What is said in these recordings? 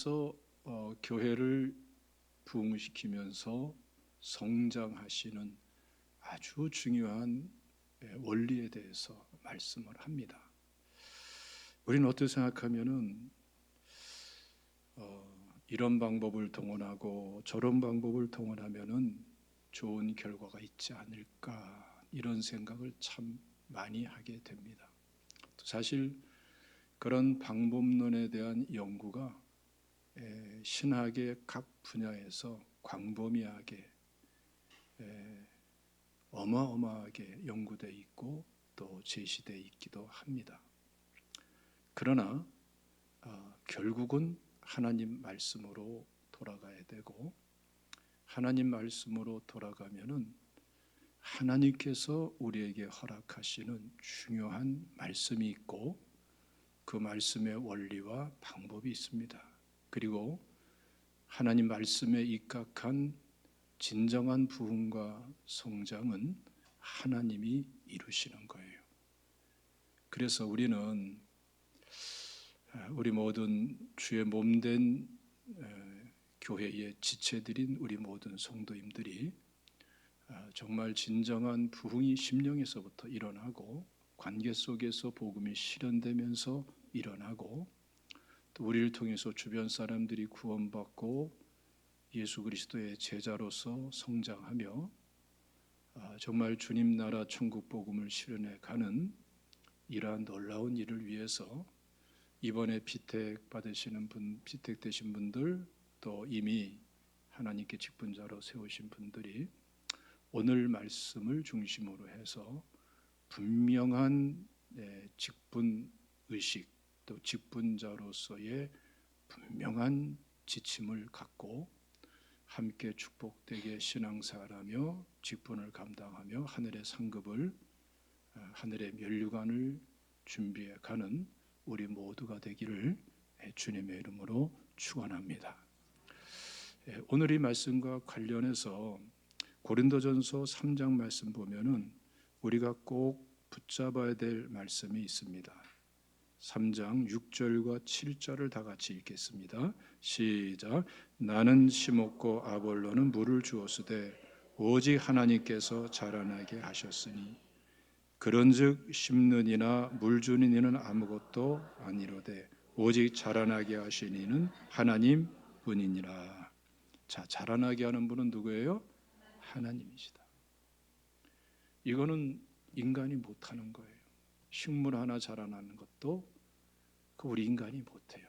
하나님께서 교회를 부흥시키면서 성장하시는 아주 중요한 원리에 대해서 말씀을 합니다. 우리는 어떻게 생각하면은 이런 방법을 동원하고 저런 방법을 동원하면은 좋은 결과가 있지 않을까, 이런 생각을 참 많이 하게 됩니다. 사실 그런 방법론에 대한 연구가 신학의 각 분야에서 광범위하게 어마어마하게 연구되어 있고 또 제시되어 있기도 합니다. 그러나 결국은 하나님 말씀으로 돌아가야 되고, 하나님 말씀으로 돌아가면은 하나님께서 우리에게 허락하시는 중요한 말씀이 있고 그 말씀의 원리와 방법이 있습니다. 그리고 하나님 말씀에 입각한 진정한 부흥과 성장은 하나님이 이루시는 거예요. 그래서 우리는 우리 모든 주의 몸된 교회의 지체들인 우리 모든 성도님들이 정말 진정한 부흥이 심령에서부터 일어나고 관계 속에서 복음이 실현되면서 일어나고 또 우리를 통해서 주변 사람들이 구원받고 예수 그리스도의 제자로서 성장하며 정말 주님 나라 천국 복음을 실현해 가는 이러한 놀라운 일을 위해서 이번에 피택받으시는 분, 피택되신 분들, 또 이미 하나님께 직분자로 세우신 분들이 오늘 말씀을 중심으로 해서 분명한 직분 의식, 또 직분자로서의 분명한 지침을 갖고 함께 축복되게 신앙생활하며 직분을 감당하며 하늘의 상급을, 하늘의 면류관을 준비해 가는 우리 모두가 되기를 주님의 이름으로 축원합니다. 오늘 이 말씀과 관련해서 고린도전서 3장 말씀 보면은 우리가 꼭 붙잡아야 될 말씀이 있습니다. 3장 6절과 7절을 다 같이 읽겠습니다. 시작. 나는 심었고 아볼로는 물을 주었으되 오직 하나님께서 자라나게 하셨으니 그런즉 심는 이나 물 주는 이는 아무것도 아니로되 오직 자라나게 하신 이는 하나님 뿐이니라. 자, 자라나게 하는 분은 누구예요? 하나님이시다. 이거는 인간이 못하는 거예요. 식물 하나 자라나는 것도 우리 인간이 못해요.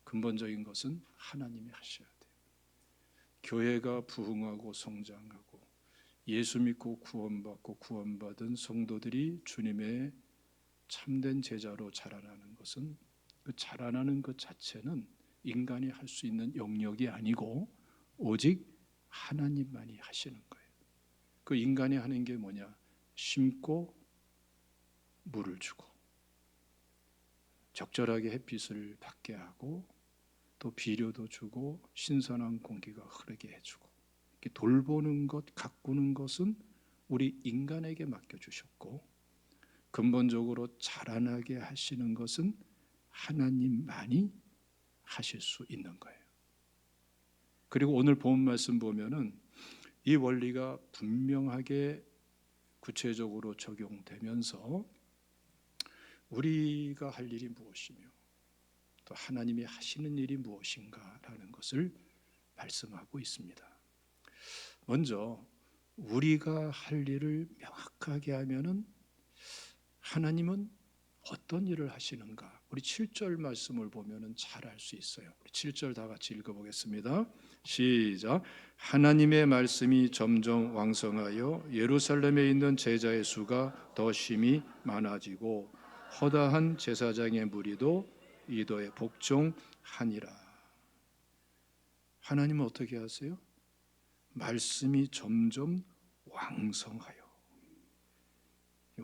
근본적인 것은 하나님이 하셔야 돼요. 교회가 부흥하고 성장하고 예수 믿고 구원받고 구원받은 성도들이 주님의 참된 제자로 자라나는 것은, 그 자라나는 것 자체는 인간이 할 수 있는 영역이 아니고 오직 하나님만이 하시는 거예요. 그 인간이 하는 게 뭐냐? 심고 물을 주고 적절하게 햇빛을 받게 하고 또 비료도 주고 신선한 공기가 흐르게 해주고, 이렇게 돌보는 것, 가꾸는 것은 우리 인간에게 맡겨주셨고 근본적으로 자라나게 하시는 것은 하나님만이 하실 수 있는 거예요. 그리고 오늘 본 말씀 보면은 이 원리가 분명하게 구체적으로 적용되면서 우리가 할 일이 무엇이며 또 하나님이 하시는 일이 무엇인가라는 것을 말씀하고 있습니다. 먼저 우리가 할 일을 명확하게 하면은 하나님은 어떤 일을 하시는가, 우리 7절 말씀을 보면은 잘 알 수 있어요. 우리 7절 다 같이 읽어보겠습니다. 시작. 하나님의 말씀이 점점 왕성하여 예루살렘에 있는 제자의 수가 더 심히 많아지고 허다한 제사장의 무리도 이도에 복종하니라. 하나님은 어떻게 하세요? 말씀이 점점 왕성하여.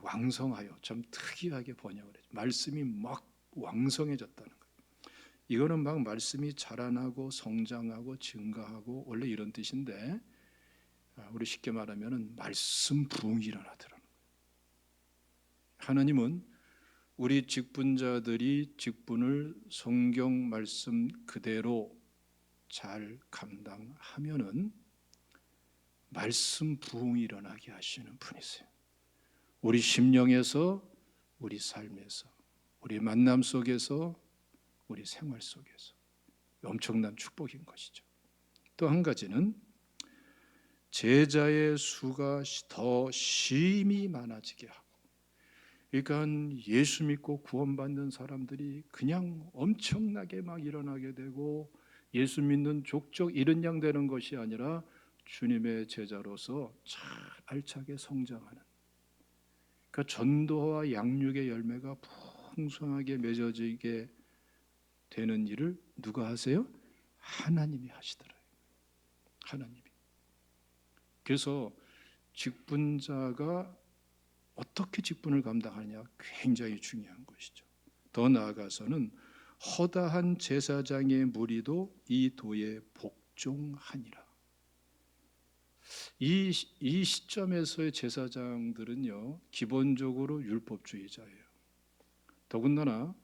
왕성하여 참 특이하게 번역을 해요. 말씀이 막 왕성해졌다는 거예요. 이거는 막 말씀이 자라나고 성장하고 증가하고 원래 이런 뜻인데 우리 쉽게 말하면 말씀 부흥이 일어나더라는 거예요. 하나님은 우리 직분자들이 직분을 성경 말씀 그대로 잘 감당하면은 말씀 부흥이 일어나게 하시는 분이세요. 우리 심령에서, 우리 삶에서, 우리 만남 속에서, 우리 생활 속에서 엄청난 축복인 것이죠. 또 한 가지는 제자의 수가 더 심히 많아지게 하고, 그러니까 예수 믿고 구원받는 사람들이 그냥 엄청나게 막 일어나게 되고 예수 믿는 족족 이른 양 되는 것이 아니라 주님의 제자로서 잘 알차게 성장하는, 그러니까 전도와 양육의 열매가 풍성하게 맺어지게 되는 일을 누가 하세요? 하나님이 하시더라고요. 하나님이. 그래서 직분자가 어떻게 직분을 감당하느냐 굉장히 중요한 것이죠. 더 나아가서는 허다한 제사장의 무리도 이 도에 복종하니라. 이 시점에서의 제사장들은요, 기본적으로 율법주의자예요. 더군다나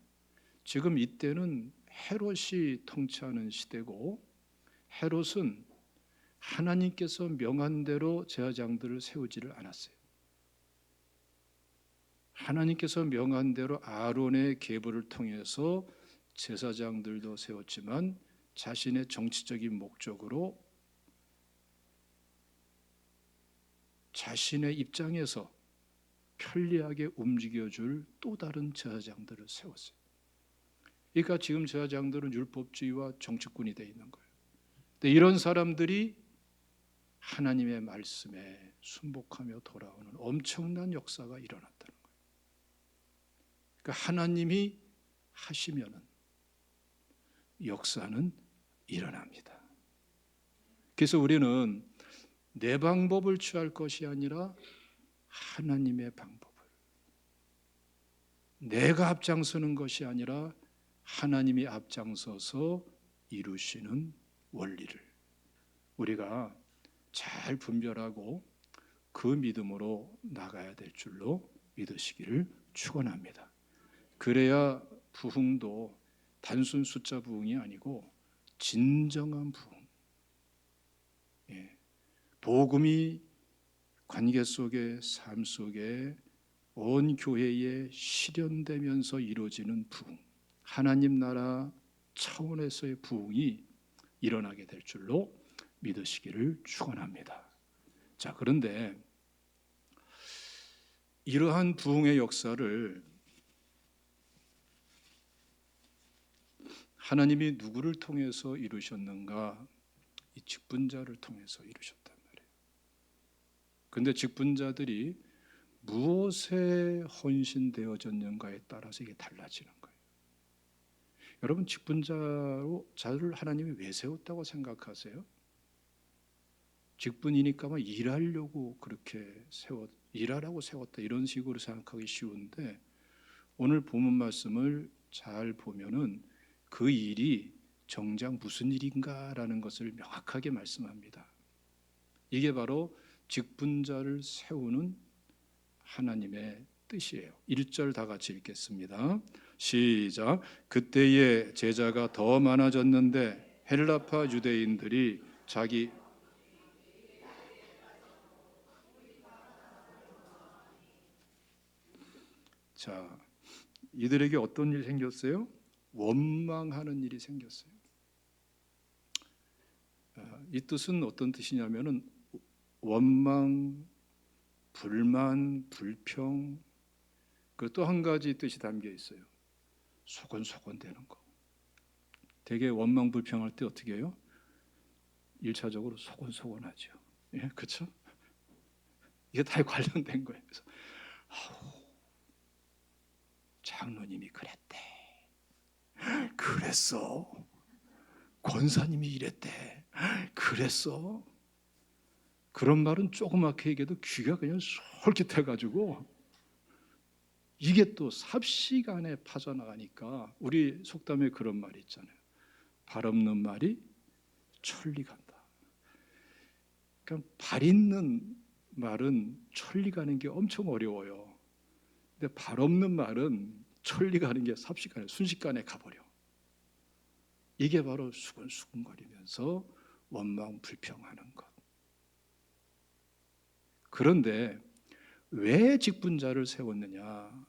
지금 이때는 헤롯이 통치하는 시대고, 헤롯은 하나님께서 명한 대로 제사장들을 세우지를 않았어요. 하나님께서 명한 대로 아론의 계보를 통해서 제사장들도 세웠지만 자신의 정치적인 목적으로 자신의 입장에서 편리하게 움직여줄 또 다른 제사장들을 세웠어요. 그러니까 지금 제사장들은 율법주의와 정치꾼이 되어 있는 거예요. 근데 이런 사람들이 하나님의 말씀에 순복하며 돌아오는 엄청난 역사가 일어났다는 거예요. 그러니까 하나님이 하시면은 역사는 일어납니다. 그래서 우리는 내 방법을 취할 것이 아니라 하나님의 방법을, 내가 앞장서는 것이 아니라 하나님이 앞장서서 이루시는 원리를 우리가 잘 분별하고 그 믿음으로 나가야 될 줄로 믿으시기를 축원합니다. 그래야 부흥도 단순 숫자 부흥이 아니고 진정한 부흥, 복음이 관계 속에, 삶 속에 온 교회에 실현되면서 이루어지는 부흥, 하나님 나라 차원에서의 부흥이 일어나게 될 줄로 믿으시기를 축원합니다. 자, 그런데 이러한 부흥의 역사를 하나님이 누구를 통해서 이루셨는가? 이 직분자를 통해서 이루셨단 말이에요. 그런데 직분자들이 무엇에 헌신되어졌는가에 따라서 이게 달라지는 거예요. 여러분, 직분자를 하나님이 왜 세웠다고 생각하세요? 직분이니까 일하려고 그렇게 일하라고 세웠다 이런 식으로 생각하기 쉬운데, 오늘 본문 말씀을 잘 보면은 그 일이 정작 무슨 일인가라는 것을 명확하게 말씀합니다. 이게 바로 직분자를 세우는 하나님의 뜻이에요. 1절 다 같이 읽겠습니다. 시작. 그때에 제자가 더 많아졌는데 헬라파 유대인들이 자기 자, 이들에게 어떤 일이 생겼어요? 원망하는 일이 생겼어요. 이 뜻은 어떤 뜻이냐면은 원망, 불만, 불평, 그 또 한 가지 뜻이 담겨 있어요. 소곤소곤 되는 거. 되게 원망, 불평할 때 어떻게 해요? 1차적으로 소곤소곤하죠. 예, 그렇죠? 이게 다 관련된 거예요. 그래서 장로님이 그랬대. 그랬어. 권사님이 이랬대. 그랬어. 그런 말은 조그맣게 얘기해도 귀가 그냥 솔깃해가지고 이게 또 삽시간에 파져나가니까 우리 속담에 그런 말이 있잖아요. 발 없는 말이 천리 간다. 그러니까 발 있는 말은 천리 가는 게 엄청 어려워요. 근데 발 없는 말은 천리가 하는 게 삽시간에 순식간에 가버려. 이게 바로 수근수근거리면서 원망 불평하는 것. 그런데 왜 직분자를 세웠느냐?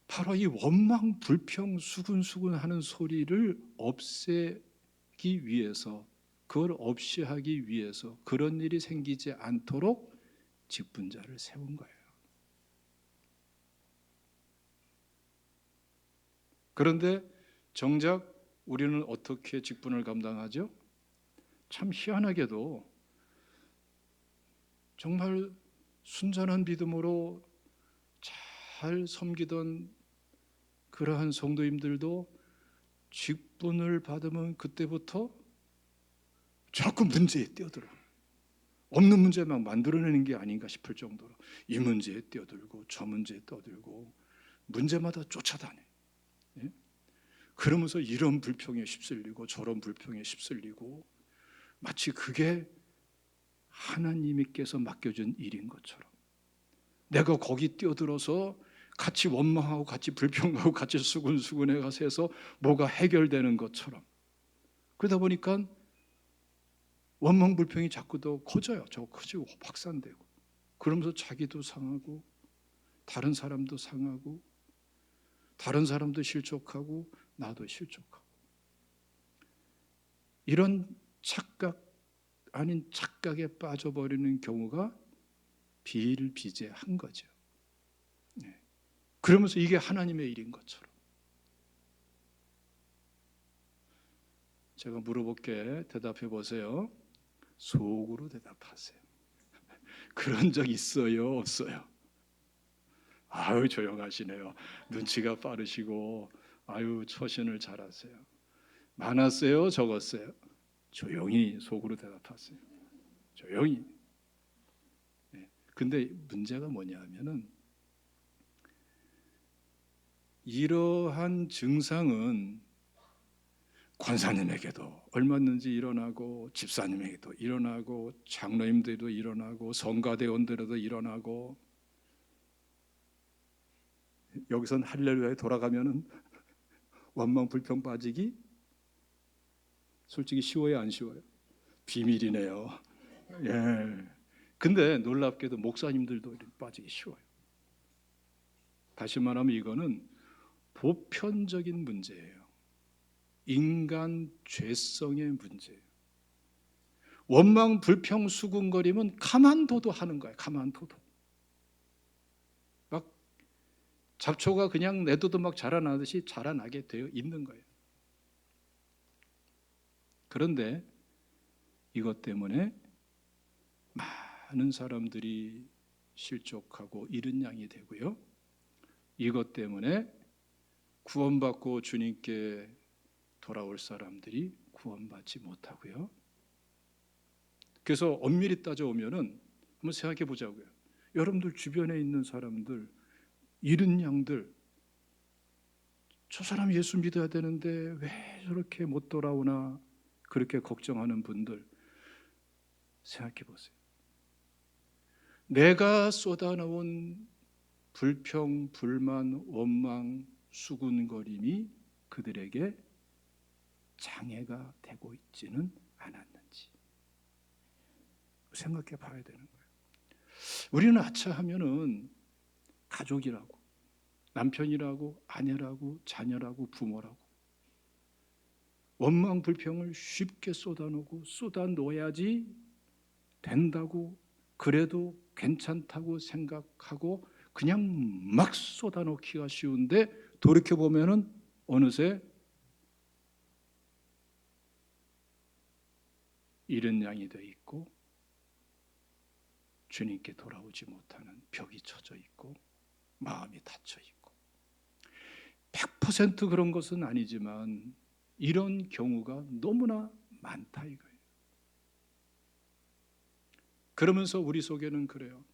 바로 이 원망 불평 수근수근하는 소리를 없애기 위해서, 그걸 없이 하기 위해서, 그런 일이 생기지 않도록 직분자를 세운 거예요. 그런데 정작 우리는 어떻게 직분을 감당하죠? 참 희한하게도 정말 순전한 믿음으로 잘 섬기던 그러한 성도님들도 직분을 받으면 그때부터 자꾸 문제에 뛰어들어. 없는 문제 막 만들어내는 게 아닌가 싶을 정도로 이 문제에 뛰어들고 저 문제에 떠들고 문제마다 쫓아다녀. 예? 그러면서 이런 불평에 휩쓸리고 저런 불평에 휩쓸리고 마치 그게 하나님께서 맡겨준 일인 것처럼, 내가 거기 뛰어들어서 같이 원망하고 같이 불평하고 같이 수근수근해 가서 해서 뭐가 해결되는 것처럼, 그러다 보니까 원망 불평이 자꾸 더 커져요. 저 커지고 확산되고, 그러면서 자기도 상하고 다른 사람도 상하고 다른 사람도 실족하고 나도 실족하고, 이런 착각 아닌 착각에 빠져버리는 경우가 비일비재한 거죠. 그러면서 이게 하나님의 일인 것처럼. 제가 물어볼게, 대답해 보세요. 속으로 대답하세요. 그런 적 있어요, 없어요? 아유, 조용하시네요. 눈치가 빠르시고, 아유, 처신을 잘하세요. 많았어요, 적었어요? 조용히 속으로 대답하세요. 조용히. 근데 문제가 뭐냐면은, 이러한 증상은 권사님에게도 얼마든지 일어나고, 집사님에게도 일어나고, 장로님들도 일어나고, 성가대원들에도 일어나고, 여기선 할렐루야에 돌아가면은 원망 불평 빠지기 솔직히 쉬워요, 안 쉬워요? 비밀이네요. 예. 근데 놀랍게도 목사님들도 빠지기 쉬워요. 다시 말하면 이거는 보편적인 문제예요. 인간 죄성의 문제예요. 원망 불평 수군거리면 가만둬도 하는 거예요. 가만둬도. 막 잡초가 그냥 내둬도 막 자라나듯이 자라나게 되어 있는 거예요. 그런데 이것 때문에 많은 사람들이 실족하고 잃은 양이 되고요. 이것 때문에 구원받고 주님께 돌아올 사람들이 구원받지 못하고요. 그래서 엄밀히 따져오면은 한번 생각해 보자고요. 여러분들 주변에 있는 사람들, 잃은 양들, 저 사람 예수 믿어야 되는데 왜 저렇게 못 돌아오나, 그렇게 걱정하는 분들 생각해 보세요. 내가 쏟아놓은 불평, 불만, 원망, 수군거림이 그들에게 장애가 되고 있지는 않았는지 생각해 봐야 되는 거예요. 우리는 아차하면은 가족이라고, 남편이라고, 아내라고, 자녀라고, 부모라고 원망 불평을 쉽게 쏟아놓고 쏟아놓아야지 된다고, 그래도 괜찮다고 생각하고 그냥 막 쏟아놓기가 쉬운데, 돌이켜보면은 어느새 잃은 양이 돼 있고 주님께 돌아오지 못하는 벽이 쳐져 있고 마음이 닫혀 있고, 100% 그런 것은 아니지만 이런 경우가 너무나 많다 이거예요. 그러면서 우리 속에는 그래요.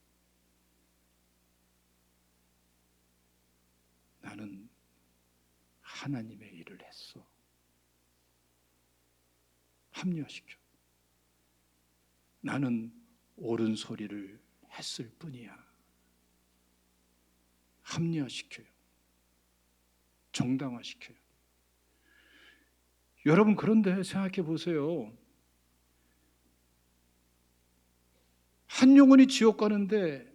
나는 하나님의 일을 했어. 합리화시켜. 나는 옳은 소리를 했을 뿐이야. 합리화시켜요. 정당화시켜요. 여러분, 그런데 생각해 보세요. 한 영혼이 지옥 가는데,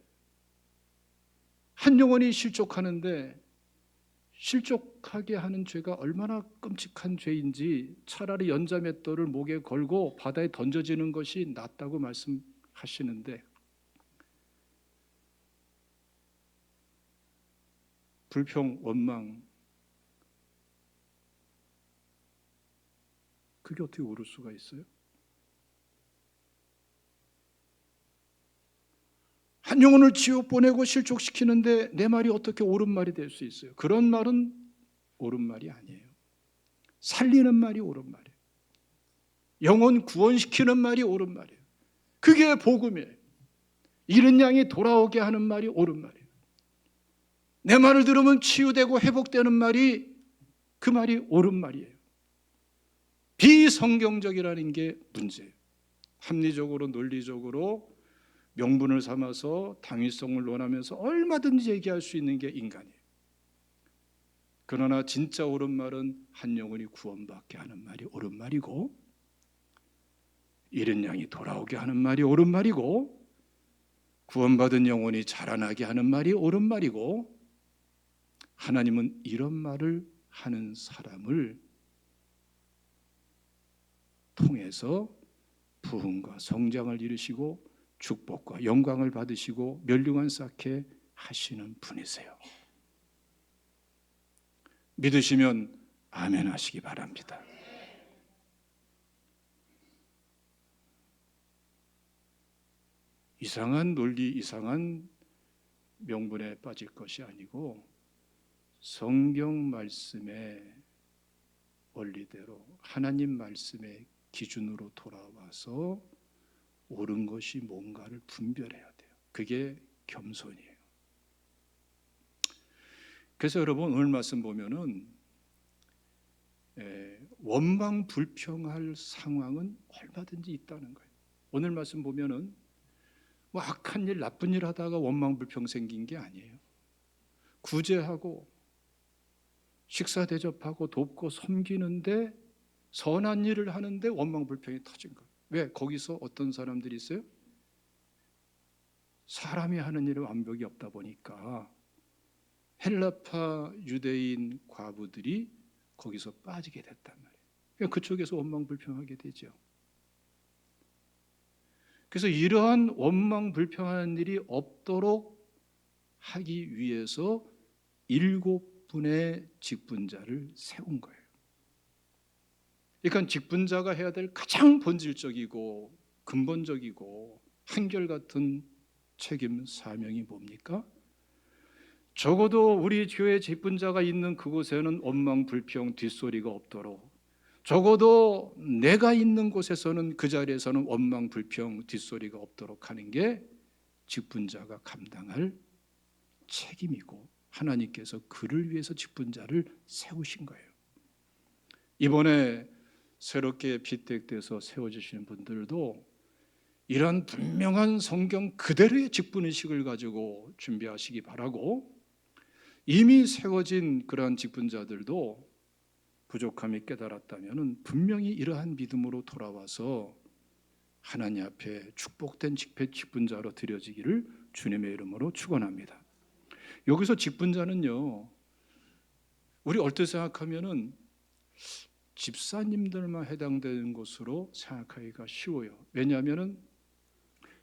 한 영혼이 실족하는데, 실족하게 하는 죄가 얼마나 끔찍한 죄인지 차라리 연자맷돌을 목에 걸고 바다에 던져지는 것이 낫다고 말씀하시는데, 불평, 원망, 그게 어떻게 옳을 수가 있어요? 한 영혼을 지옥 보내고 실족시키는데 내 말이 어떻게 옳은 말이 될 수 있어요? 그런 말은 옳은 말이 아니에요. 살리는 말이 옳은 말이에요. 영혼 구원시키는 말이 옳은 말이에요. 그게 복음이에요. 잃은 양이 돌아오게 하는 말이 옳은 말이에요. 내 말을 들으면 치유되고 회복되는 말이, 그 말이 옳은 말이에요. 비성경적이라는 게 문제예요. 합리적으로 논리적으로 명분을 삼아서 당위성을 논하면서 얼마든지 얘기할 수 있는 게 인간이에요. 그러나 진짜 옳은 말은 한 영혼이 구원받게 하는 말이 옳은 말이고, 잃은 양이 돌아오게 하는 말이 옳은 말이고, 구원받은 영혼이 자라나게 하는 말이 옳은 말이고, 하나님은 이런 말을 하는 사람을 통해서 부흥과 성장을 이루시고 축복과 영광을 받으시고 멸류관 쌓게 하시는 분이세요. 믿으시면 아멘 하시기 바랍니다. 이상한 논리, 이상한 명분에 빠질 것이 아니고 성경 말씀의 원리대로 하나님 말씀의 기준으로 돌아와서 옳은 것이 뭔가를 분별해야 돼요. 그게 겸손이에요. 그래서 여러분, 오늘 말씀 보면은 원망 불평할 상황은 얼마든지 있다는 거예요. 오늘 말씀 보면은 뭐 악한 일, 나쁜 일 하다가 원망 불평 생긴 게 아니에요. 구제하고 식사 대접하고 돕고 섬기는데 선한 일을 하는데 원망 불평이 터진 거예요. 왜? 거기서 어떤 사람들이 있어요? 사람이 하는 일에 완벽이 없다 보니까 헬라파 유대인 과부들이 거기서 빠지게 됐단 말이에요. 그러니까 그쪽에서 원망 불평하게 되죠. 그래서 이러한 원망 불평하는 일이 없도록 하기 위해서 7분의 직분자를 세운 거예요. 그러니까 직분자가 해야 될 가장 본질적이고 근본적이고 한결같은 책임 사명이 뭡니까? 적어도 우리 교회 직분자가 있는 그곳에는 원망 불평 뒷소리가 없도록, 적어도 내가 있는 곳에서는 그 자리에서는 원망 불평 뒷소리가 없도록 하는 게 직분자가 감당할 책임이고, 하나님께서 그를 위해서 직분자를 세우신 거예요. 이번에 새롭게 피택돼서 세워주시는 분들도 이런 분명한 성경 그대로의 직분의식을 가지고 준비하시기 바라고, 이미 세워진 그러한 직분자들도 부족함이 깨달았다면 분명히 이러한 믿음으로 돌아와서 하나님 앞에 축복된 직분자로 드려지기를 주님의 이름으로 축원합니다. 여기서 직분자는요, 우리 얼핏 생각하면은 집사님들만 해당되는 것으로 생각하기가 쉬워요. 왜냐하면은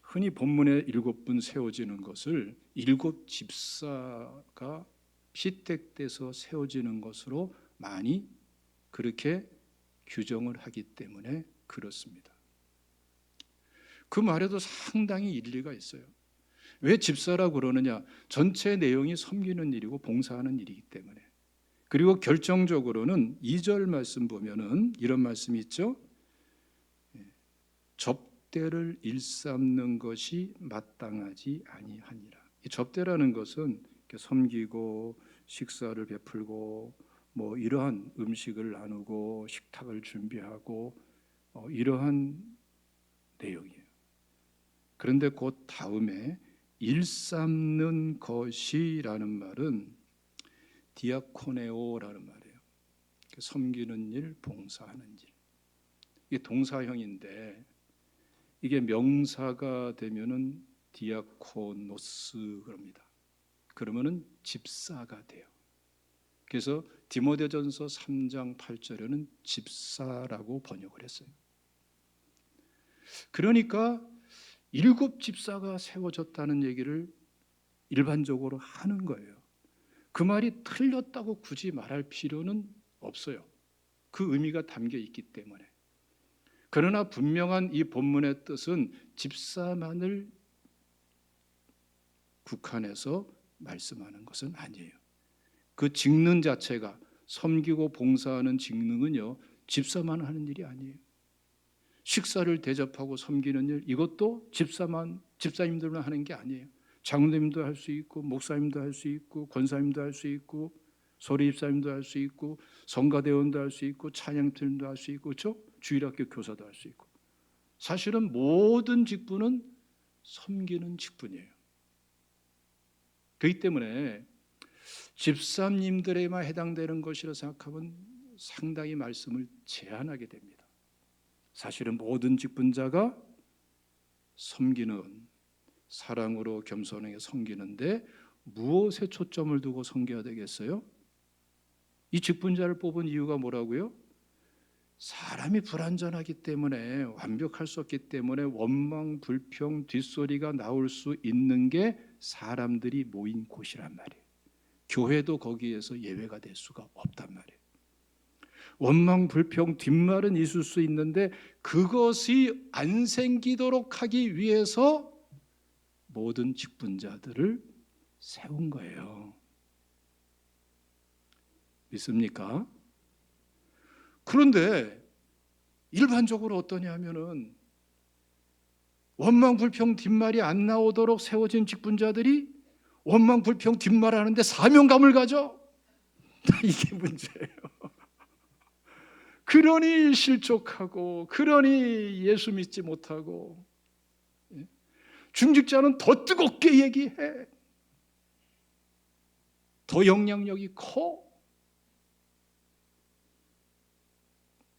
흔히 본문에 7분 세워지는 것을 7집사가 피택돼서 세워지는 것으로 많이 그렇게 규정을 하기 때문에 그렇습니다. 그 말에도 상당히 일리가 있어요. 왜 집사라고 그러느냐? 전체 내용이 섬기는 일이고 봉사하는 일이기 때문에. 그리고 결정적으로는 2절 말씀 보면은 이런 말씀이 있죠. 접대를 일삼는 것이 마땅하지 아니하니라. 이 접대라는 것은 섬기고 식사를 베풀고 뭐 이러한 음식을 나누고 식탁을 준비하고 이러한 내용이에요. 그런데 그 다음에 일삼는 것이라는 말은 디아코네오라는 말, 섬기는 일, 봉사하는 일. 이게 동사형인데 이게 명사가 되면은 디아코노스 그럽니다. 그러면은 집사가 돼요. 그래서 디모데전서 3장 8절에는 집사라고 번역을 했어요. 그러니까 7 집사가 세워졌다는 얘기를 일반적으로 하는 거예요. 그 말이 틀렸다고 굳이 말할 필요는 없어요. 그 의미가 담겨 있기 때문에. 그러나 분명한 이 본문의 뜻은 집사만을 국한해서 말씀하는 것은 아니에요. 그 직능 자체가 섬기고 봉사하는 직능은요, 집사만 하는 일이 아니에요. 식사를 대접하고 섬기는 일, 이것도 집사님들만 하는 게 아니에요. 장로님도 할 수 있고, 목사님도 할 수 있고, 권사님도 할 수 있고, 소리집사님도 할 수 있고, 성가대원도 할 수 있고, 찬양팀도 할 수 있고, 그렇죠? 주일학교 교사도 할 수 있고. 사실은 모든 직분은 섬기는 직분이에요. 그렇기 때문에 집사님들에만 해당되는 것이라 생각하면 상당히 말씀을 제한하게 됩니다. 사실은 모든 직분자가 섬기는, 사랑으로 겸손하게 섬기는데 무엇에 초점을 두고 섬겨야 되겠어요? 이 직분자를 뽑은 이유가 뭐라고요? 사람이 불완전하기 때문에, 완벽할 수 없기 때문에 원망, 불평, 뒷소리가 나올 수 있는 게 사람들이 모인 곳이란 말이에요. 교회도 거기에서 예외가 될 수가 없단 말이에요. 원망, 불평, 뒷말은 있을 수 있는데 그것이 안 생기도록 하기 위해서 모든 직분자들을 세운 거예요. 믿습니까? 그런데 일반적으로 어떠냐 하면은 원망, 불평, 뒷말이 안 나오도록 세워진 직분자들이 원망, 불평, 뒷말 하는데 사명감을 가져? 이게 문제예요. 그러니 실족하고, 그러니 예수 믿지 못하고, 중직자는 더 뜨겁게 얘기해. 더 영향력이 커.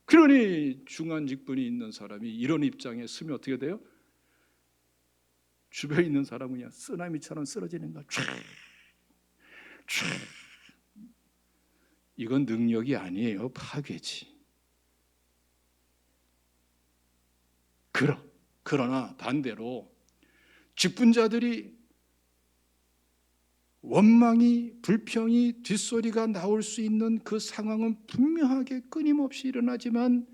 그러니 중한 직분이 있는 사람이 이런 입장에 서면 어떻게 돼요? 주변에 있는 사람은 그냥 쓰나미처럼 쓰러지는 거야. 이건 능력이 아니에요. 파괴지. 그러나 반대로 직분자들이 원망이, 불평이, 뒷소리가 나올 수 있는 그 상황은 분명하게 끊임없이 일어나지만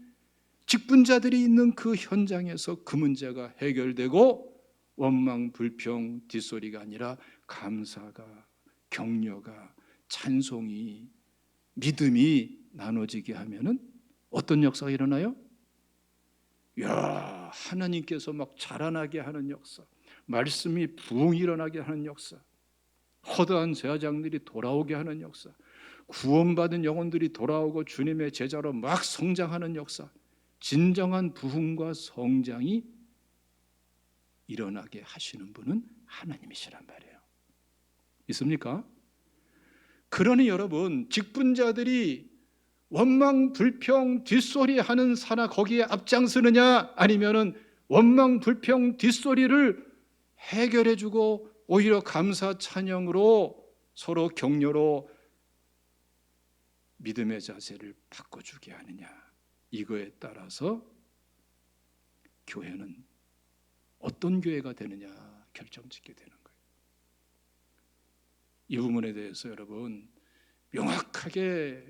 직분자들이 있는 그 현장에서 그 문제가 해결되고 원망, 불평, 뒷소리가 아니라 감사가, 격려가, 찬송이, 믿음이 나눠지게 하면은 어떤 역사가 일어나요? 야, 하나님께서 막 자라나게 하는 역사, 말씀이 부흥 일어나게 하는 역사, 허다한 제사장들이 돌아오게 하는 역사, 구원받은 영혼들이 돌아오고 주님의 제자로 막 성장하는 역사, 진정한 부흥과 성장이 일어나게 하시는 분은 하나님이시란 말이에요. 있습니까? 그러니 여러분, 직분자들이 원망, 불평, 뒷소리 하는 사나 거기에 앞장서느냐, 아니면은 원망, 불평, 뒷소리를 해결해주고 오히려 감사 찬양으로 서로 격려로 믿음의 자세를 바꿔주게 하느냐, 이거에 따라서 교회는 어떤 교회가 되느냐 결정짓게 되는 거예요. 이 부분에 대해서 여러분 명확하게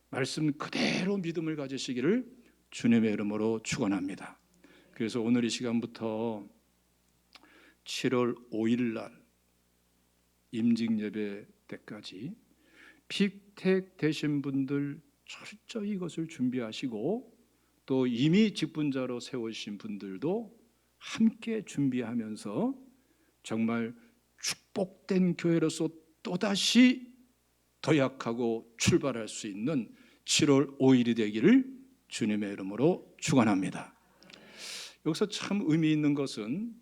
말씀 그대로 믿음을 가지시기를 주님의 이름으로 축원합니다. 그래서 오늘 이 시간부터 7월 5일 날 임직 예배 때까지 픽택 되신 분들 철저히 이것을 준비하시고 또 이미 직분자로 세우신 분들도 함께 준비하면서 정말 축복된 교회로서 또다시 도약하고 출발할 수 있는 7월 5일이 되기를 주님의 이름으로 축원합니다. 여기서 참 의미 있는 것은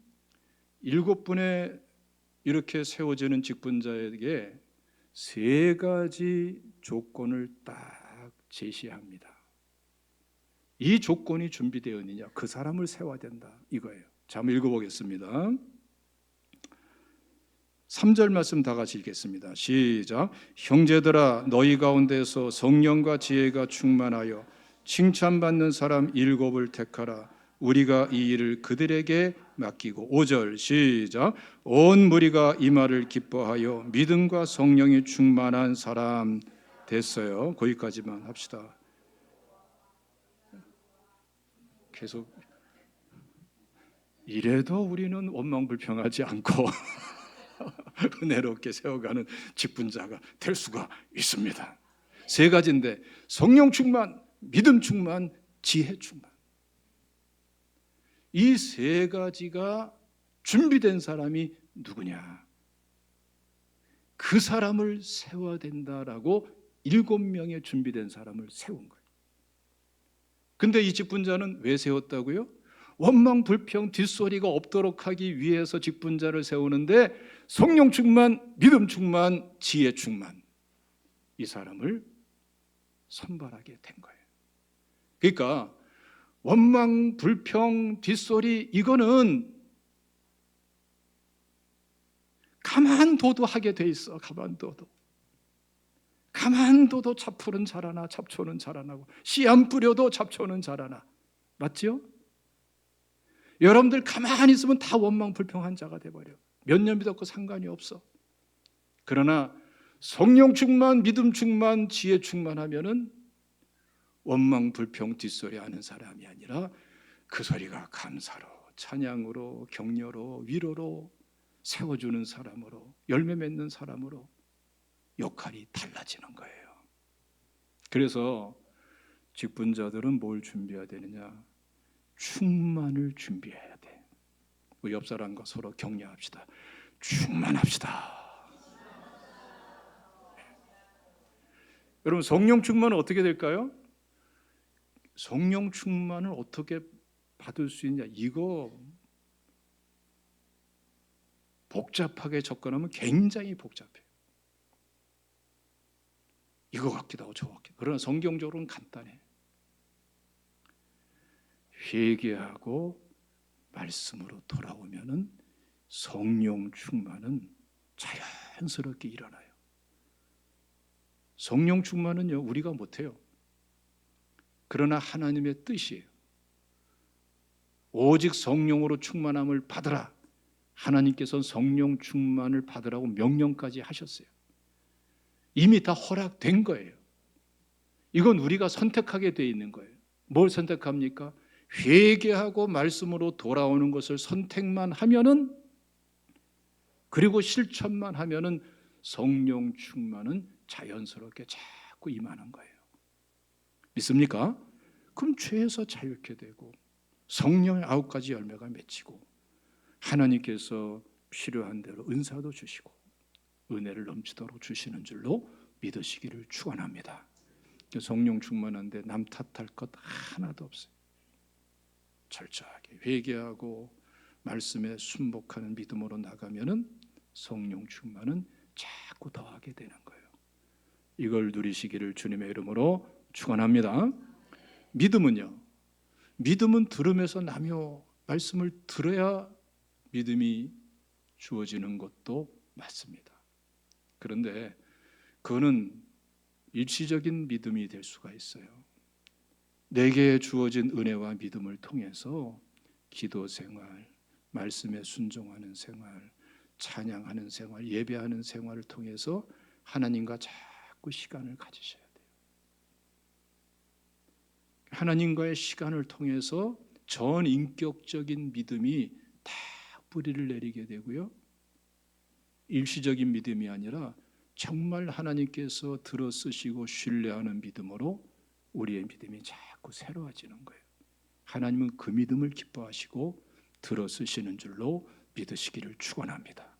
7분의 이렇게 세워지는 직분자에게 3가지 조건을 딱 제시합니다. 이 조건이 준비되어 있느냐, 그 사람을 세워야 된다 이거예요. 자, 한번 읽어보겠습니다. 3절 말씀 다 같이 읽겠습니다. 시작. 형제들아, 너희 가운데서 성령과 지혜가 충만하여 칭찬받는 사람 7을 택하라. 우리가 이 일을 그들에게 맡기고. 5절 시작. 온 무리가 이 말을 기뻐하여 믿음과 성령이 충만한 사람 됐어요. 거기까지만 합시다. 계속 이래도 우리는 원망불평하지 않고 은혜롭게 세워가는 직분자가 될 수가 있습니다. 세 가지인데 성령 충만, 믿음 충만, 지혜 충만. 이 세 가지가 준비된 사람이 누구냐? 그 사람을 세워야 된다라고 7명의 준비된 사람을 세운 거예요. 근데 이 직분자는 왜 세웠다고요? 원망 불평 뒷소리가 없도록 하기 위해서 직분자를 세우는데 성령 충만, 믿음 충만, 지혜 충만, 이 사람을 선발하게 된 거예요. 그러니까 원망 불평 뒷소리 이거는 가만둬도 하게 돼 있어. 가만둬도 잡초는 자라나 잡초는 자라나고 씨 안 뿌려도 잡초는 자라나. 맞죠? 여러분들 가만히 있으면 다 원망 불평한 자가 돼버려. 몇 년 믿었고 상관이 없어. 그러나 성령 충만, 믿음 충만, 지혜 충만하면은 원망 불평 뒷소리 하는 사람이 아니라 그 소리가 감사로, 찬양으로, 격려로, 위로로 세워주는 사람으로, 열매 맺는 사람으로 역할이 달라지는 거예요. 그래서 직분자들은 뭘 준비해야 되느냐? 충만을 준비해야 돼. 우리 옆 사람과 서로 격려합시다. 충만합시다. 여러분, 성령 충만은 어떻게 될까요? 성령 충만을 어떻게 받을 수 있냐? 이거 복잡하게 접근하면 굉장히 복잡해요. 이거 같기도 하고 저 같기도 하고. 그러나 성경적으로는 간단해. 회개하고 말씀으로 돌아오면은 성령 충만은 자연스럽게 일어나요. 성령 충만은요, 우리가 못해요. 그러나 하나님의 뜻이에요. 오직 성령으로 충만함을 받으라. 하나님께서는 성령 충만을 받으라고 명령까지 하셨어요. 이미 다 허락된 거예요. 이건 우리가 선택하게 돼 있는 거예요. 뭘 선택합니까? 회개하고 말씀으로 돌아오는 것을 선택만 하면은, 그리고 실천만 하면은 성령 충만은 자연스럽게 자꾸 임하는 거예요. 믿습니까? 그럼 죄에서 자유케 되고 성령의 9가지 열매가 맺히고 하나님께서 필요한 대로 은사도 주시고 은혜를 넘치도록 주시는 줄로 믿으시기를 축원합니다. 성령 충만한데 남 탓할 것 하나도 없어요. 철저하게 회개하고 말씀에 순복하는 믿음으로 나가면은 성령 충만은 자꾸 더하게 되는 거예요. 이걸 누리시기를 주님의 이름으로 축원합니다. 믿음은요, 믿음은 들음에서 나며 말씀을 들어야 믿음이 주어지는 것도 맞습니다. 그런데 그거는 일시적인 믿음이 될 수가 있어요. 내게 주어진 은혜와 믿음을 통해서 기도 생활, 말씀에 순종하는 생활, 찬양하는 생활, 예배하는 생활을 통해서 하나님과 자꾸 시간을 가지셔야 돼요. 하나님과의 시간을 통해서 전인격적인 믿음이 다 뿌리를 내리게 되고요. 일시적인 믿음이 아니라 정말 하나님께서 들어쓰시고 신뢰하는 믿음으로 우리의 믿음이 자꾸 새로워지는 거예요. 하나님은 그 믿음을 기뻐하시고 들어쓰시는 줄로 믿으시기를 축원합니다.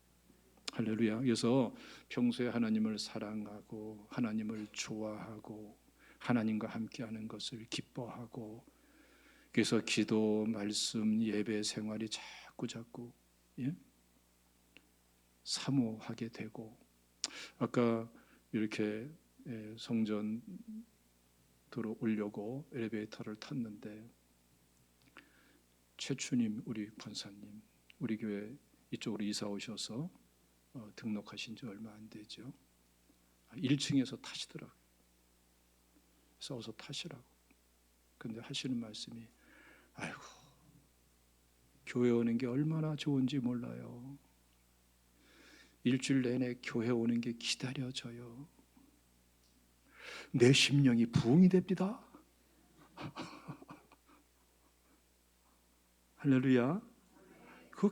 할렐루야. 그래서 평소에 하나님을 사랑하고 하나님을 좋아하고 하나님과 함께하는 것을 기뻐하고, 그래서 기도, 말씀, 예배 생활이 자꾸 사모하게 되고, 아까 이렇게 성전 들어오려고 엘리베이터를 탔는데 최추님 우리 권사님 우리 교회 이쪽으로 이사 오셔서 등록하신 지 얼마 안 되죠. 1층에서 타시더라고요. 그래서 어서 타시라고. 근데 하시는 말씀이 아이고 교회 오는 게 얼마나 좋은지 몰라요. 일주일 내내 교회 오는 게 기다려져요. 내 심령이 부흥이 됩니다. 할렐루야. 그거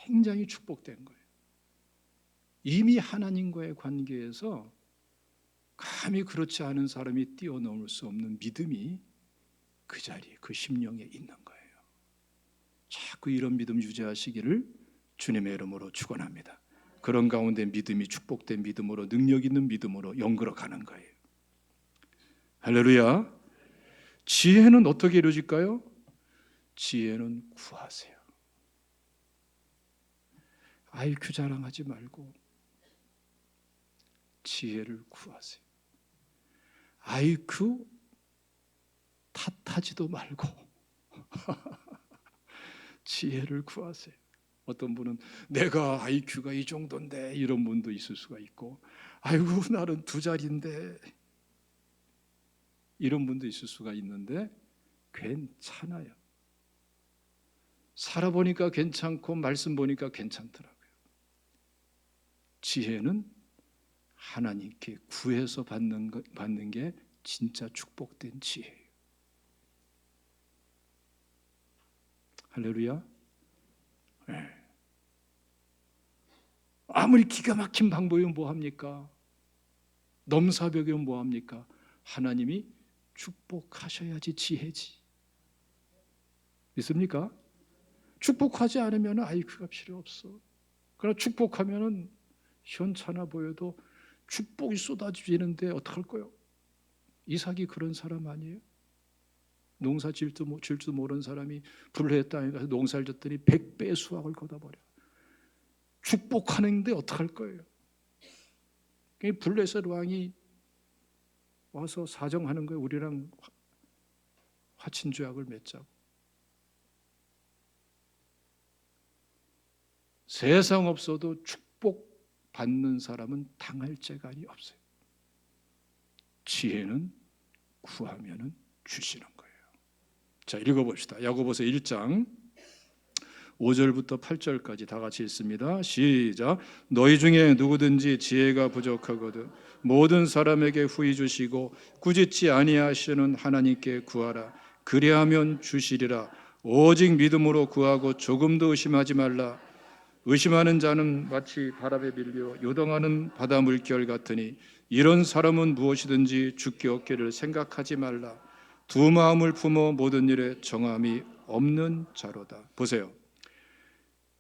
굉장히 축복된 거예요. 이미 하나님과의 관계에서 감히 그렇지 않은 사람이 뛰어넘을 수 없는 믿음이 그 자리에 그 심령에 있는 거예요. 자꾸 이런 믿음 유지하시기를 주님의 이름으로 축원합니다. 그런 가운데 믿음이 축복된 믿음으로 능력 있는 믿음으로 연결어 가는 거예요. 할렐루야. 지혜는 어떻게 이루어질까요? 지혜는 구하세요. IQ 자랑하지 말고 지혜를 구하세요. IQ 탓하지도 말고 지혜를 구하세요. 어떤 분은 내가 IQ가 이 정도인데 이런 분도 있을 수가 있고 아이고 나는 2자리인데 이런 분도 있을 수가 있는데 괜찮아요. 살아보니까 괜찮고 말씀 보니까 괜찮더라고요. 지혜는 하나님께 구해서 받는 게 진짜 축복된 지혜예요. 할렐루야. 네. 아무리 기가 막힌 방법이면 뭐합니까? 넘사벽이면 뭐합니까? 하나님이 축복하셔야지 지혜지. 믿습니까? 축복하지 않으면 IQ가 필요 없어. 그러나 축복하면 현찮아 보여도 축복이 쏟아지는데 어떡할 거요? 이삭이 그런 사람 아니에요? 농사 질 줄 모르는 사람이 불의 땅에 가서 농사를 졌더니 100배의 수확을 거둬버려. 축복하는데 어떡할 거예요? 블레셋 왕이 와서 사정하는 거예요. 우리랑 화친조약을 맺자고. 세상 없어도 축복받는 사람은 당할 재간이 없어요. 지혜는 구하면 주시는 거예요. 자, 읽어봅시다. 야고보서 1장 5절부터 8절까지 다 같이 읽습니다. 시작. 너희 중에 누구든지 지혜가 부족하거든 모든 사람에게 후히 주시고 꾸짖지 아니하시는 하나님께 구하라. 그리하면 주시리라. 오직 믿음으로 구하고 조금도 의심하지 말라. 의심하는 자는 마치 바람에 밀려 요동하는 바다 물결 같으니 이런 사람은 무엇이든지 주께 얻기를 생각하지 말라. 두 마음을 품어 모든 일에 정함이 없는 자로다. 보세요.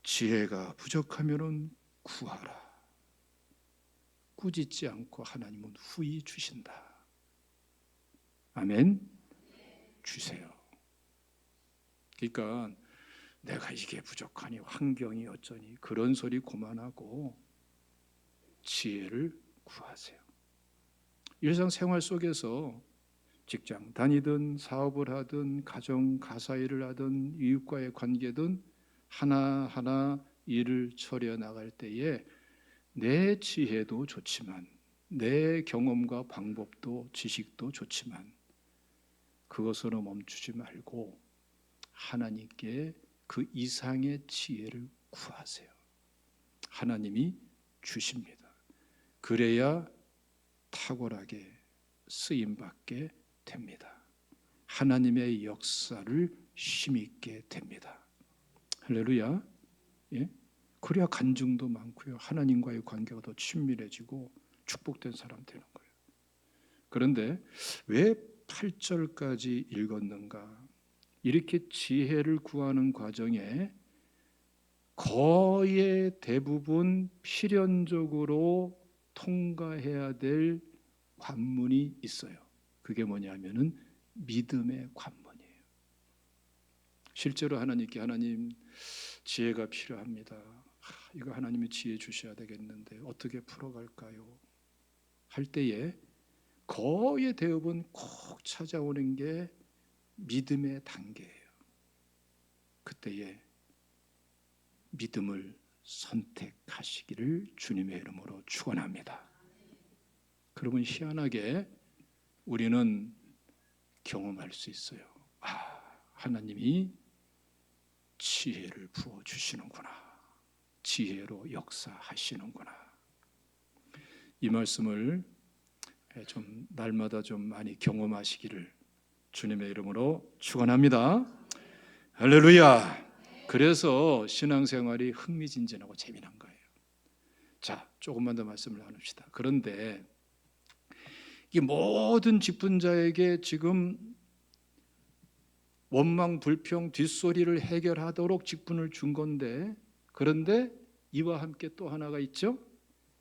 지혜가 부족하면 구하라. 꾸짖지 않고 하나님은 후히 주신다. 아멘. 주세요. 그러니까 내가 이게 부족하니 환경이 어쩌니 그런 소리 그만하고 지혜를 구하세요. 일상생활 속에서 직장 다니든 사업을 하든 가정 가사일을 하든 이웃과의 관계든 하나하나 일을 처리해 나갈 때에 내 지혜도 좋지만 내 경험과 방법도 지식도 좋지만 그것으로 멈추지 말고 하나님께 그 이상의 지혜를 구하세요. 하나님이 주십니다. 그래야 탁월하게 쓰임받게 됩니다. 하나님의 역사를 힘있게 됩니다. 할렐루야. 예? 그래야 간증도 많고요. 하나님과의 관계가 더 친밀해지고 축복된 사람 되는 거예요. 그런데 왜 8절까지 읽었는가? 이렇게 지혜를 구하는 과정에 거의 대부분 필연적으로 통과해야 될 관문이 있어요. 그게 뭐냐면은 믿음의 관문이에요. 실제로 하나님께 하나님 지혜가 필요합니다. 이거 하나님이 지혜 주셔야 되겠는데 어떻게 풀어갈까요? 할 때에 거의 대부분 꼭 찾아오는 게 믿음의 단계예요. 그때에 믿음을 선택하시기를 주님의 이름으로 축원합니다. 그러면 희한하게 우리는 경험할 수 있어요. 하나님이 지혜를 부어주시는구나. 지혜로 역사하시는구나. 이 말씀을 좀 날마다 좀 많이 경험하시기를 주님의 이름으로 축원합니다. 할렐루야. 그래서 신앙생활이 흥미진진하고 재미난 거예요. 자, 조금만 더 말씀을 나눕시다. 그런데 이 모든 직분자에게 지금 원망, 불평, 뒷소리를 해결하도록 직분을 준 건데, 그런데 이와 함께 또 하나가 있죠.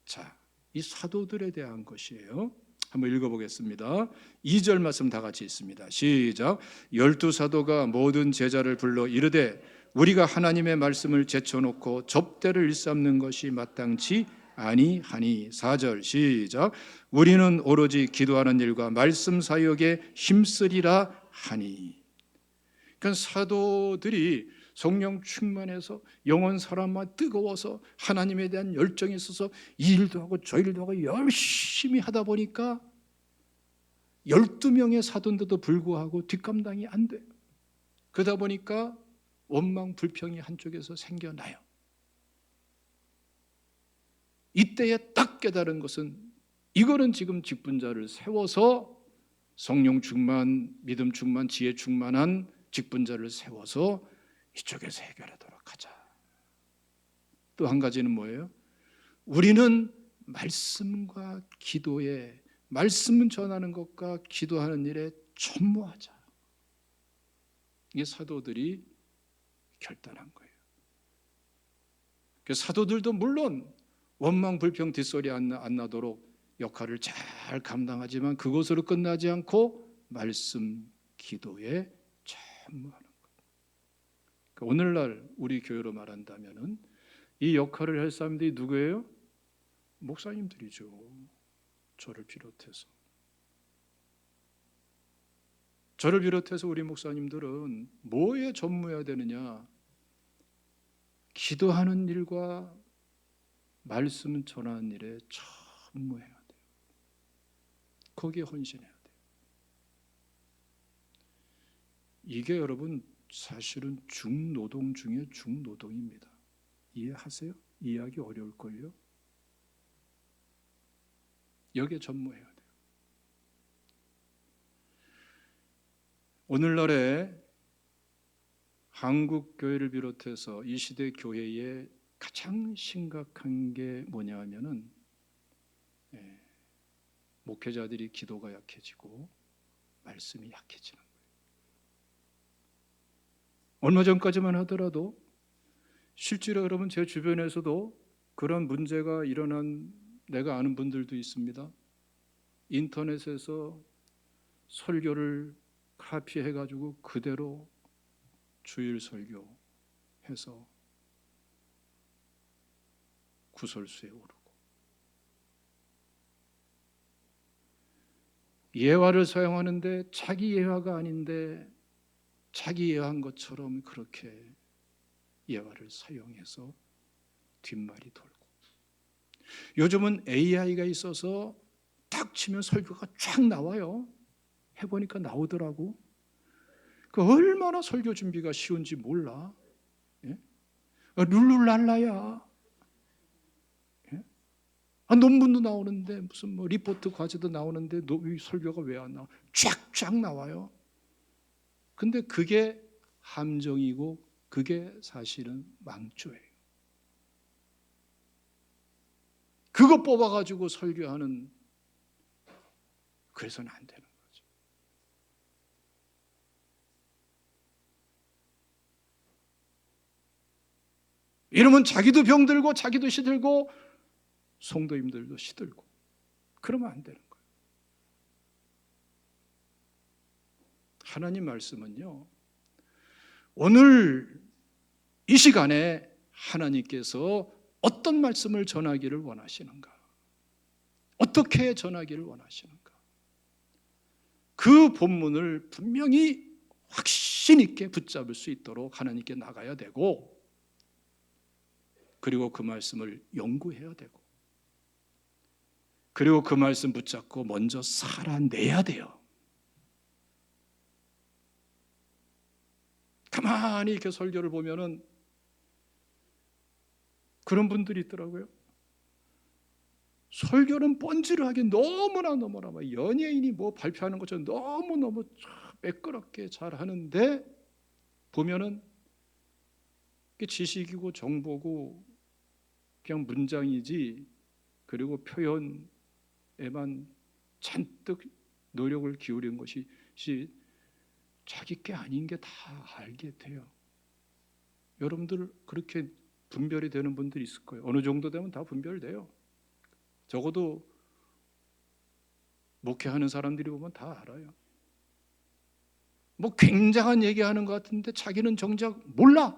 자, 이 사도들에 대한 것이에요. 한번 읽어보겠습니다. 2절 말씀 다 같이 있습니다. 시작. 12사도가 모든 제자를 불러 이르되 우리가 하나님의 말씀을 제쳐놓고 접대를 일삼는 것이 마땅치 아니하니. 4절 시작. 우리는 오로지 기도하는 일과 말씀 사역에 힘쓰리라 하니. 그러니까 사도들이 성령 충만해서 영혼 사람만 뜨거워서 하나님에 대한 열정이 있어서 이 일도 하고 저 일도 하고 열심히 하다 보니까 12명의 사도인데도 불구하고 뒷감당이 안 돼요. 그러다 보니까 원망 불평이 한쪽에서 생겨나요. 이때에 딱 깨달은 것은 이거는 지금 직분자를 세워서 성령 충만, 믿음 충만, 지혜 충만한 직분자를 세워서 이쪽에서 해결하도록 하자. 또 한 가지는 뭐예요? 우리는 말씀과 기도에, 말씀을 전하는 것과 기도하는 일에 전무하자. 이게 사도들이 결단한 거예요. 사도들도 물론 원망 불평 뒷소리 안 나도록 역할을 잘 감당하지만 그것으로 끝나지 않고 말씀 기도에 전무하는 거예요. 오늘날 우리 교회로 말한다면은 이 역할을 할 사람들이 누구예요? 목사님들이죠. 저를 비롯해서. 저를 비롯해서 우리 목사님들은 뭐에 전무해야 되느냐? 기도하는 일과 말씀 전하는 일에 전무해야 돼요. 거기에 헌신해야 돼요. 이게 여러분 사실은 중노동 중에 중노동입니다. 이해하세요? 이해하기 어려울걸요? 여기에 전무해야 돼요. 오늘날에 한국 교회를 비롯해서 이 시대 교회에 가장 심각한 게 뭐냐 하면은 목회자들이 기도가 약해지고 말씀이 약해지는 거예요. 얼마 전까지만 하더라도 실제로 여러분 제 주변에서도 그런 문제가 일어난 내가 아는 분들도 있습니다. 인터넷에서 설교를 카피해가지고 그대로 주일 설교해서 구설수에 오르고 예화를 사용하는데 자기 예화가 아닌데 자기 예화한 것처럼 그렇게 예화를 사용해서 뒷말이 돌고 요즘은 AI가 있어서 딱 치면 설교가 쫙 나와요. 해보니까 나오더라고. 그 얼마나 설교 준비가 쉬운지 몰라. 예? 룰루랄라야. 예? 논문도 나오는데 무슨 뭐 리포트 과제도 나오는데 이 설교가 왜 안 나와? 쫙쫙 나와요. 근데 그게 함정이고 그게 사실은 망조예요. 그거 뽑아가지고 설교하는, 그래서는 안 되는 거죠. 이러면 자기도 병들고 자기도 시들고 성도님들도 시들고 그러면 안 되는 거예요. 하나님 말씀은요, 오늘 이 시간에 하나님께서 어떤 말씀을 전하기를 원하시는가? 어떻게 전하기를 원하시는가? 그 본문을 분명히 확신 있게 붙잡을 수 있도록 하나님께 나가야 되고, 그리고 그 말씀을 연구해야 되고, 그리고 그 말씀 붙잡고 먼저 살아내야 돼요. 가만히 이렇게 설교를 보면은 그런 분들이 있더라고요. 설교는 뻔질하게 너무나 막 연예인이 뭐 발표하는 것처럼 너무너무 매끄럽게 잘 하는데, 보면은 지식이고 정보고 그냥 문장이지, 그리고 표현에만 잔뜩 노력을 기울인 것이 자기 게 아닌 게 다 알게 돼요. 여러분들 그렇게 분별이 되는 분들이 있을 거예요. 어느 정도 되면 다 분별돼요. 적어도 목회하는 사람들이 보면 다 알아요. 뭐 굉장한 얘기하는 것 같은데 자기는 정작 몰라.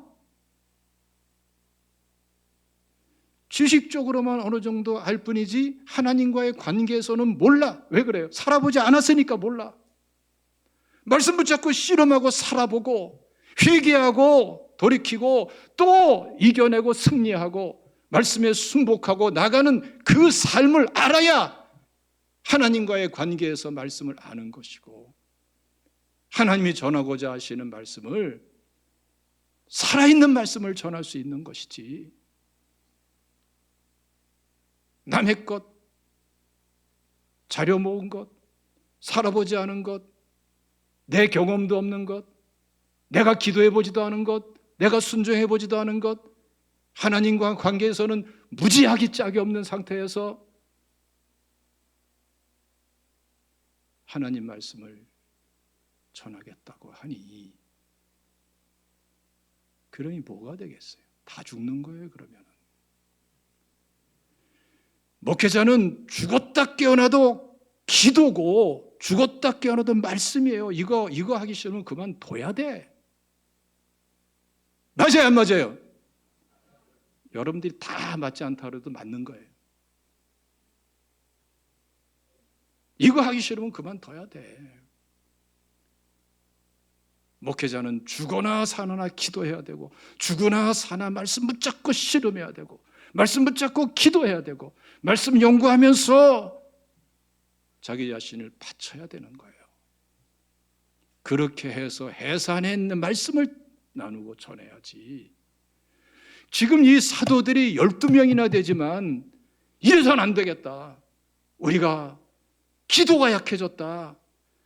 지식적으로만 어느 정도 알 뿐이지 하나님과의 관계에서는 몰라. 왜 그래요? 살아보지 않았으니까 몰라. 말씀 붙잡고 씨름하고 살아보고 회개하고 돌이키고 또 이겨내고 승리하고 말씀에 순복하고 나가는 그 삶을 알아야 하나님과의 관계에서 말씀을 아는 것이고, 하나님이 전하고자 하시는 말씀을, 살아있는 말씀을 전할 수 있는 것이지, 남의 것, 자료 모은 것, 살아보지 않은 것, 내 경험도 없는 것, 내가 기도해보지도 않은 것, 내가 순종해보지도 않은 것, 하나님과 관계에서는 무지하기 짝이 없는 상태에서 하나님 말씀을 전하겠다고 하니, 그러니 뭐가 되겠어요? 다 죽는 거예요. 그러면 목회자는 죽었다 깨어나도 기도고 죽었다 깨어나도 말씀이에요. 이거 하기 싫으면 그만둬야 돼. 맞아요, 안 맞아요? 여러분들이 다 맞지 않다 그래도 맞는 거예요. 이거 하기 싫으면 그만둬야 돼. 목회자는 죽거나 사나 기도해야 되고, 죽으나 사나 말씀 붙잡고 씨름해야 되고, 말씀 붙잡고 기도해야 되고, 말씀 연구하면서 자기 자신을 바쳐야 되는 거예요. 그렇게 해서 해산에 있는 말씀을 나누고 전해야지. 지금 이 사도들이 12명이나 되지만 이래서는 안 되겠다. 우리가 기도가 약해졌다.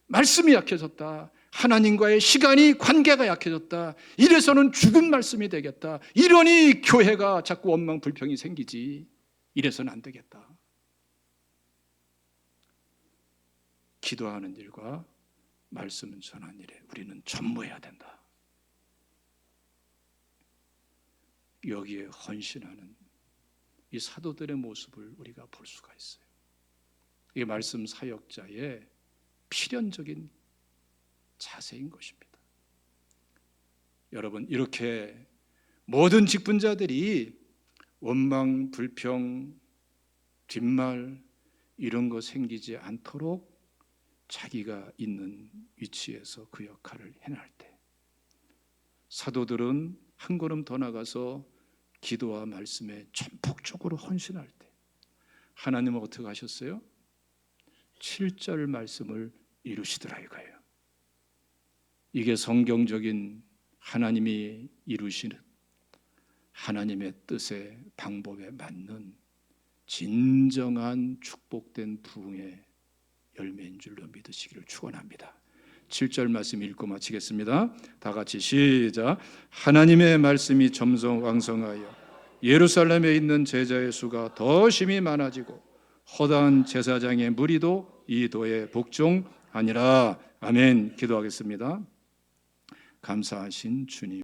말씀이 약해졌다. 하나님과의 시간이 관계가 약해졌다. 이래서는 죽은 말씀이 되겠다. 이러니 교회가 자꾸 원망 불평이 생기지. 이래서는 안 되겠다. 기도하는 일과 말씀 전하는 일에 우리는 전무해야 된다. 여기에 헌신하는 이 사도들의 모습을 우리가 볼 수가 있어요. 이게 말씀 사역자의 필연적인 자세인 것입니다. 여러분, 이렇게 모든 직분자들이 원망, 불평, 뒷말 이런 거 생기지 않도록 자기가 있는 위치에서 그 역할을 해낼 때, 사도들은 한 걸음 더 나가서 기도와 말씀에 전폭적으로 헌신할 때 하나님은 어떻게 하셨어요? 7절 말씀을 이루시더라 이거예요. 이게 성경적인 하나님이 이루시는 하나님의 뜻의 방법에 맞는 진정한 축복된 부흥의 열매인 줄로 믿으시기를 축원합니다. 7절 말씀 읽고 마치겠습니다. 다 같이 시작. 하나님의 말씀이 점점 왕성하여 예루살렘에 있는 제자의 수가 더 심히 많아지고 허다한 제사장의 무리도 이 도에 복종하니라. 아멘. 기도하겠습니다. 감사하신 주님.